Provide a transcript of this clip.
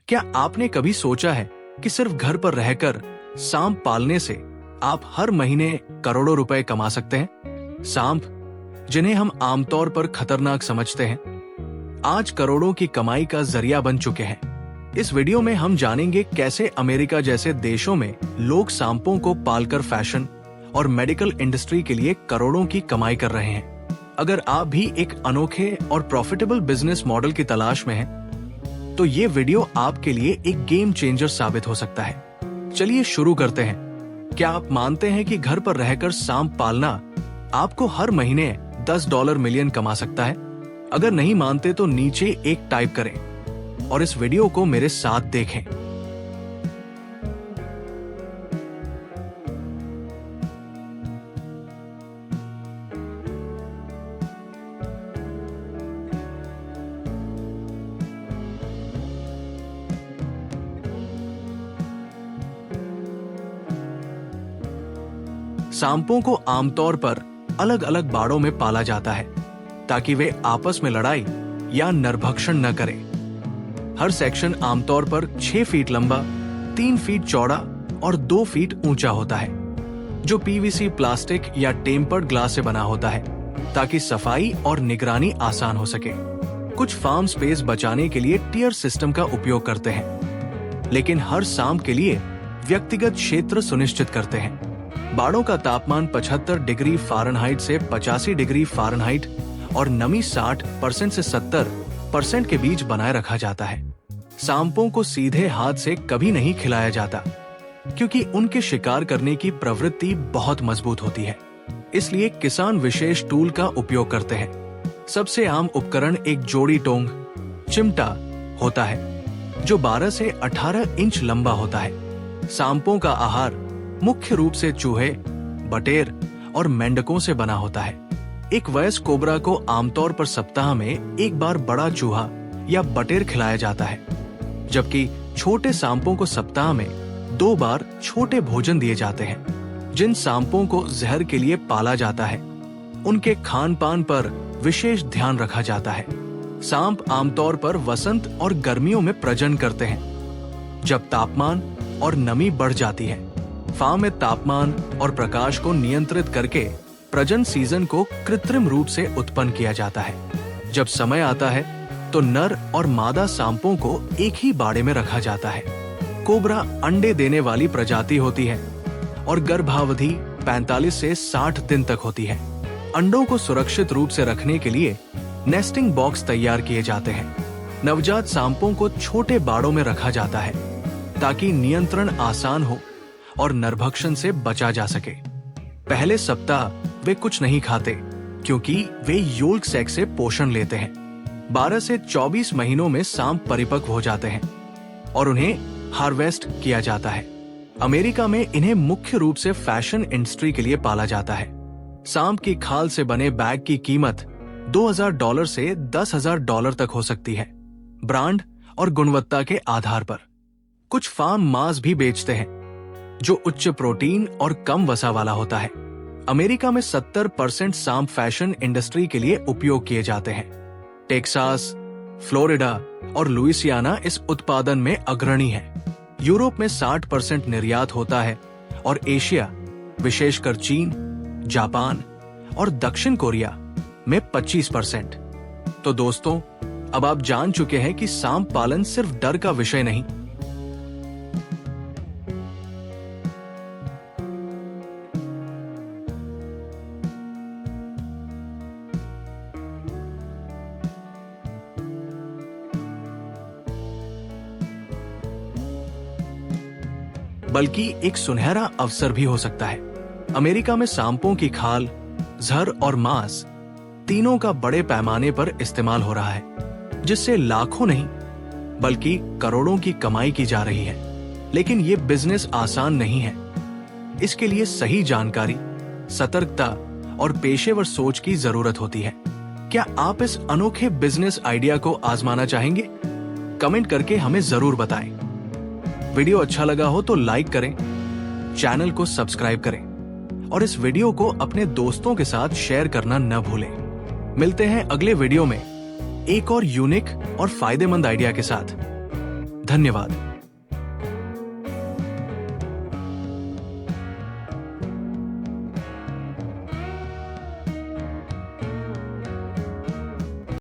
क्या आपने कभी सोचा है कि सिर्फ घर पर रहकर सांप पालने से आप हर महीने करोड़ों रुपए कमा सकते हैं? सांप, जिन्हें हम आमतौर पर खतरनाक समझते हैं, आज करोड़ों की कमाई का जरिया बन चुके हैं। इस वीडियो में हम जानेंगे कैसे अमेरिका जैसे देशों में लोग सांपों को पालकर फैशन और मेडिकल इंडस्ट्री के लिए करोड़ों की कमाई कर रहे हैं। अगर आप भी एक अनोखे और प्रॉफिटेबल बिजनेस मॉडल की तलाश में हैं, तो ये वीडियो आपके लिए एक गेम चेंजर साबित हो सकता है। चलिए शुरू करते हैं। क्या आप मानते हैं कि घर पर रहकर सांप पालना आपको हर महीने $10 मिलियन कमा सकता है? अगर नहीं मानते तो नीचे एक टाइप करें और इस वीडियो को मेरे साथ देखें। सांपों को आमतौर पर अलग अलग बाड़ों में पाला जाता है ताकि वे आपस में लड़ाई या नरभक्षण न करें। हर सेक्शन आमतौर पर 6 फीट लंबा, 3 फीट चौड़ा और 2 फीट ऊंचा होता है, जो पीवीसी, प्लास्टिक या टेम्पर्ड ग्लास से बना होता है ताकि सफाई और निगरानी आसान हो सके। कुछ फार्म स्पेस बचाने के लिए टियर सिस्टम का उपयोग करते हैं, लेकिन हर सांप के लिए व्यक्तिगत क्षेत्र सुनिश्चित करते हैं। बाड़ों का तापमान 75 डिग्री फ़ारेनहाइट से 85 डिग्री फ़ारेनहाइट और नमी 60% से 70% के बीच बनाए रखा जाता है। सांपों को सीधे हाथ से कभी नहीं खिलाया जाता, क्योंकि उनके शिकार करने की प्रवृत्ति बहुत मजबूत होती है। इसलिए किसान विशेष टूल का उपयोग करते हैं। सबसे आम उपकरण एक जोड़ी टोंग, चिमटा होता है, जो 12 से 18 इंच लंबा होता है। सांपों का आहार मुख्य रूप से चूहे, बटेर और मेंढकों से बना होता है। एक वयस्क कोबरा को आमतौर पर सप्ताह में एक बार बड़ा चूहा या बटेर खिलाया जाता है, जबकि छोटे सांपों को सप्ताह में 2 बार छोटे भोजन दिए जाते हैं। जिन सांपों को जहर के लिए पाला जाता है, उनके खान पान पर विशेष ध्यान रखा जाता है। सांप आमतौर पर वसंत और गर्मियों में प्रजनन करते हैं, जब तापमान और नमी बढ़ जाती है। फार्म में तापमान और प्रकाश को नियंत्रित करके प्रजनन सीजन को कृत्रिम रूप से उत्पन्न किया जाता है। जब समय आता है तो नर और मादा सांपों को एक ही बाड़े में रखा जाता है। कोबरा अंडे देने वाली प्रजाति होती है और गर्भावधि 45 से 60 दिन तक होती है। अंडों को सुरक्षित रूप से रखने के लिए नेस्टिंग बॉक्स तैयार किए जाते हैं। नवजात सांपों को छोटे बाड़ों में रखा जाता है ताकि नियंत्रण आसान हो और नरभक्षण से बचा जा सके। पहले सप्ताह वे कुछ नहीं खाते, क्योंकि वे योल्क सैक से पोषण लेते हैं। 12 से 24 महीनों में सांप परिपक्व हो जाते हैं और उन्हें हार्वेस्ट किया जाता है। अमेरिका में इन्हें मुख्य रूप से फैशन इंडस्ट्री के लिए पाला जाता है। सांप की खाल से बने बैग की कीमत $2000 से $10,000 तक हो सकती है, ब्रांड और गुणवत्ता के आधार पर। कुछ फार्म मांस भी बेचते हैं, जो उच्च प्रोटीन और कम वसा वाला होता है। अमेरिका में 70% सांप फैशन इंडस्ट्री के लिए उपयोग किए जाते हैं। टेक्सास, फ्लोरिडा और लुइसियाना इस उत्पादन में अग्रणी है। यूरोप में 60% निर्यात होता है और एशिया, विशेषकर चीन, जापान और दक्षिण कोरिया में 25%। तो दोस्तों, अब आप जान चुके हैं कि सांप पालन सिर्फ डर का विषय नहीं, बल्कि एक सुनहरा अवसर भी हो सकता है। अमेरिका में सांपों की खाल, जहर और मांस तीनों का बड़े पैमाने पर इस्तेमाल हो रहा है, जिससे लाखों नहीं बल्कि करोड़ों की कमाई की जा रही है। लेकिन ये बिजनेस आसान नहीं है। इसके लिए सही जानकारी, सतर्कता और पेशेवर सोच की जरूरत होती है। क्या आप इस अनोखे बिजनेस आइडिया को आजमाना चाहेंगे? कमेंट करके हमें जरूर बताएं। वीडियो अच्छा लगा हो तो लाइक करें, चैनल को सब्सक्राइब करें और इस वीडियो को अपने दोस्तों के साथ शेयर करना न भूलें। मिलते हैं अगले वीडियो में एक और यूनिक और फायदेमंद आइडिया के साथ। धन्यवाद।